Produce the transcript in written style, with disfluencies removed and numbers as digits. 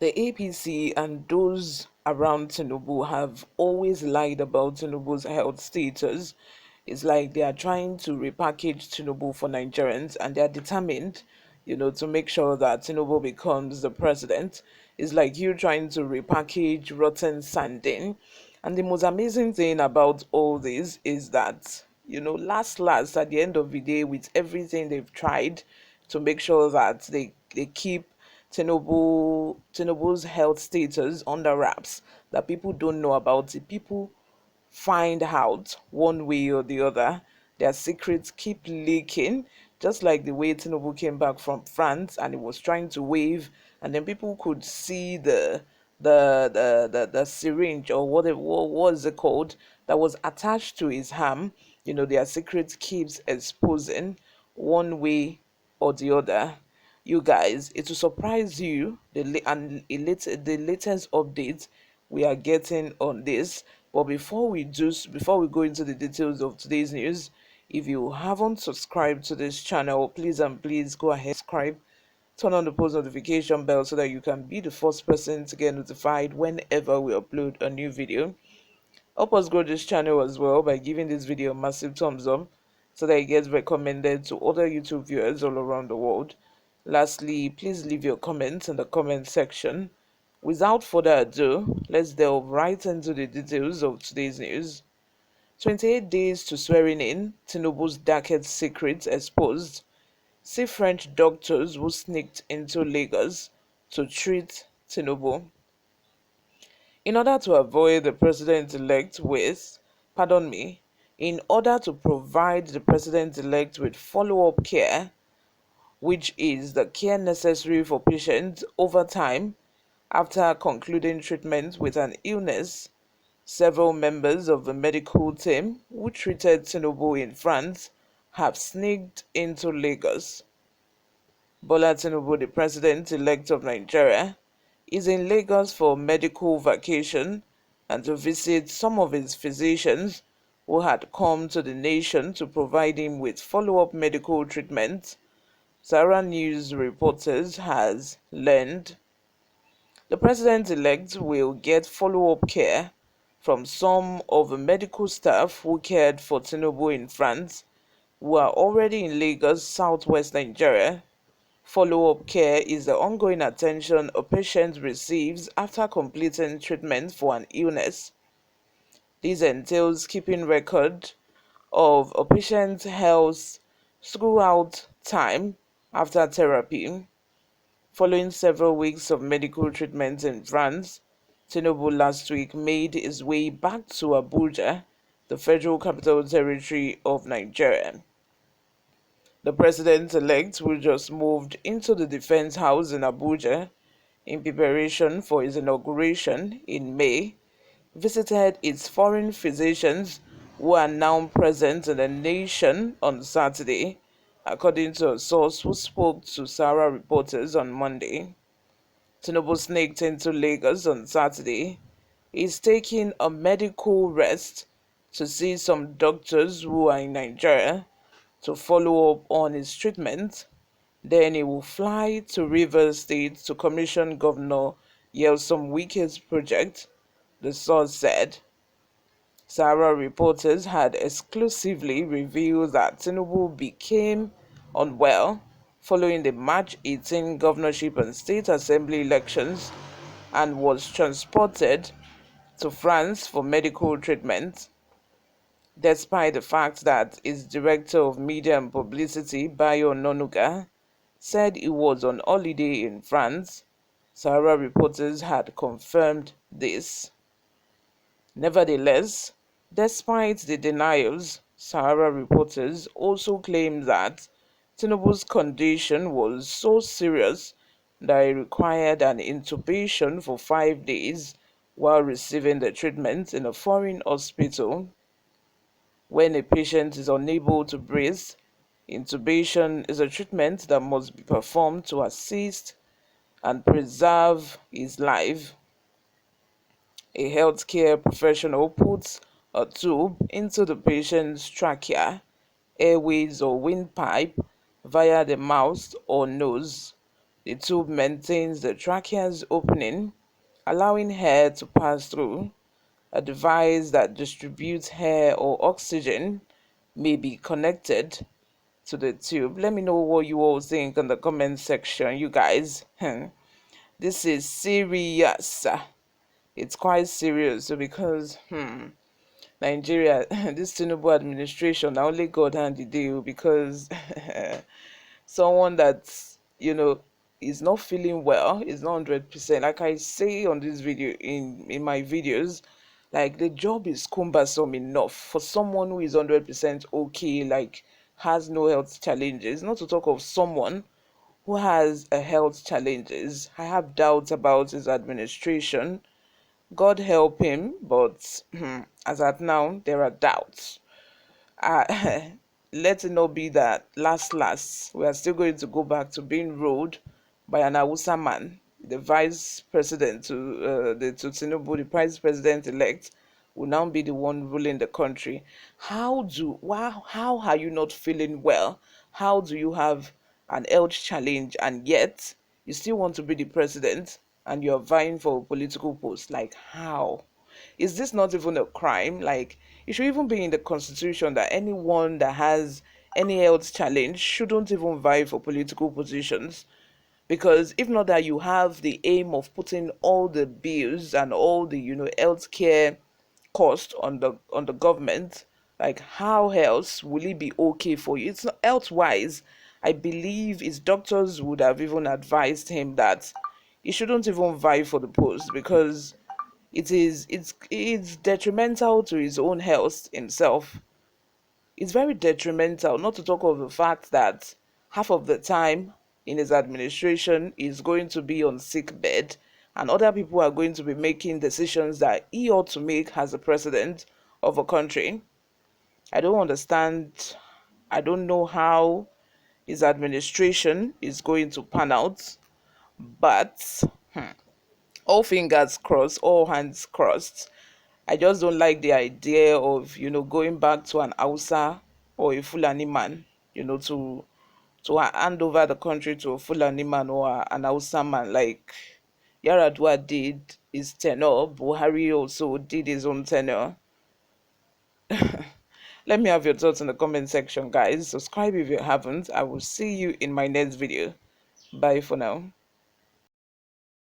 The APC and those around Tinubu have always lied about Tinubu's health status. It's like they are trying to repackage Tinubu for Nigerians, and they are determined, to make sure that Tinubu becomes the president. It's like you trying to repackage rotten sanding. And the most amazing thing about all this is that, last, at the end of the day, with everything they've tried to make sure that they keep Tinubu's health status under wraps, that people don't know about it. People find out one way or the other. Their secrets keep leaking, just like the way Tinubu came back from France and he was trying to wave, and then people could see the syringe, or what was it called, that was attached to his arm. Their secrets keeps exposing one way or the other. You guys, it will surprise you the latest update we are getting on this. But before we go into the details of today's news, if you haven't subscribed to this channel, please and please go ahead, subscribe, turn on the post notification bell so that you can be the first person to get notified whenever we upload a new video. Help us grow this channel as well by giving this video a massive thumbs up so that it gets recommended to other YouTube viewers all around the world. Lastly, please leave your comments in the comment section. Without further ado, let's delve right into the details of today's news. 28 days to swearing in, Tinubu's darkest secrets exposed. See French doctors who sneaked into Lagos to treat Tinubu. In order to avoid the president-elect with, pardon me, in order to provide the president-elect with follow-up care, which is the care necessary for patients over time after concluding treatment with an illness, several members of the medical team who treated Tinubu in France have sneaked into Lagos. Bola Tinubu, the president-elect of Nigeria, is in Lagos for medical vacation and to visit some of his physicians who had come to the nation to provide him with follow-up medical treatment. Sarah News reporters has learned the president-elect will get follow-up care from some of the medical staff who cared for Tinubu in France, who are already in Lagos, southwest Nigeria. Follow-up care is the ongoing attention a patient receives after completing treatment for an illness. This entails keeping record of a patient's health throughout time after therapy. Following several weeks of medical treatment in France, Tinubu last week made his way back to Abuja, the Federal Capital Territory of Nigeria. The president-elect, who just moved into the Defense House in Abuja in preparation for his inauguration in May, visited its foreign physicians who are now present in the nation on Saturday, according to a source who spoke to Sarah reporters on Monday. Tinubu sneaked into Lagos on Saturday. He's taking a medical rest to see some doctors who are in Nigeria to follow up on his treatment. Then he will fly to Rivers State to commission Governor Yelsom Wike's project, the source said. Sarah reporters had exclusively revealed that Tinubu became unwell following the March 18 governorship and state assembly elections and was transported to France for medical treatment. Despite the fact that its director of media and publicity, Bayo Nonuga, said he was on holiday in France, Sarah reporters had confirmed this. Nevertheless, despite the denials, Sahara reporters also claimed that Tinubu's condition was so serious that he required an intubation for 5 days while receiving the treatment in a foreign hospital. When a patient is unable to breathe, intubation is a treatment that must be performed to assist and preserve his life. A healthcare professional puts a tube into the patient's trachea, airways, or windpipe via the mouth or nose. The tube maintains the trachea's opening, allowing air to pass through. A device that distributes air or oxygen may be connected to the tube. Let me know what you all think in the comment section, you guys. This is serious. It's quite serious, so because Nigeria, this Tinubu administration, now only God hand the deal, because someone that's is not feeling well, is not 100%, like I say on this video, in my videos, like the job is cumbersome enough for someone who is 100% okay, like has no health challenges, not to talk of someone who has a health challenges. I have doubts about his administration. God help him, but as at now, there are doubts. Uh, Let it not be that last, we are still going to go back to being ruled by an Hausa man. The vice president to Tinubu, the vice president elect, will now be the one ruling the country. How are you not feeling well? How do you have an health challenge and yet you still want to be the president and you're vying for a political post? Like, how? Is this not even a crime? Like, it should even be in the constitution that anyone that has any health challenge shouldn't even vie for political positions. Because if not that you have the aim of putting all the bills and all the healthcare cost on the government, like how else will it be okay for you? It's not health wise. I believe his doctors would have even advised him that he shouldn't even vie for the post, because it's detrimental to his own health himself. It's very detrimental, not to talk of the fact that half of the time in his administration is going to be on sick bed, and other people are going to be making decisions that he ought to make as the president of a country. I don't understand. I don't know how his administration is going to pan out, but all fingers crossed, all hands crossed. I just don't like the idea of going back to an Hausa or a Fulani man, to hand over the country to a Fulani man or an Hausa man. Like Yaradua did his tenure, Buhari also did his own tenure. Let me have your thoughts in the comment section, guys. Subscribe if you haven't. I will see you in my next video. Bye for now.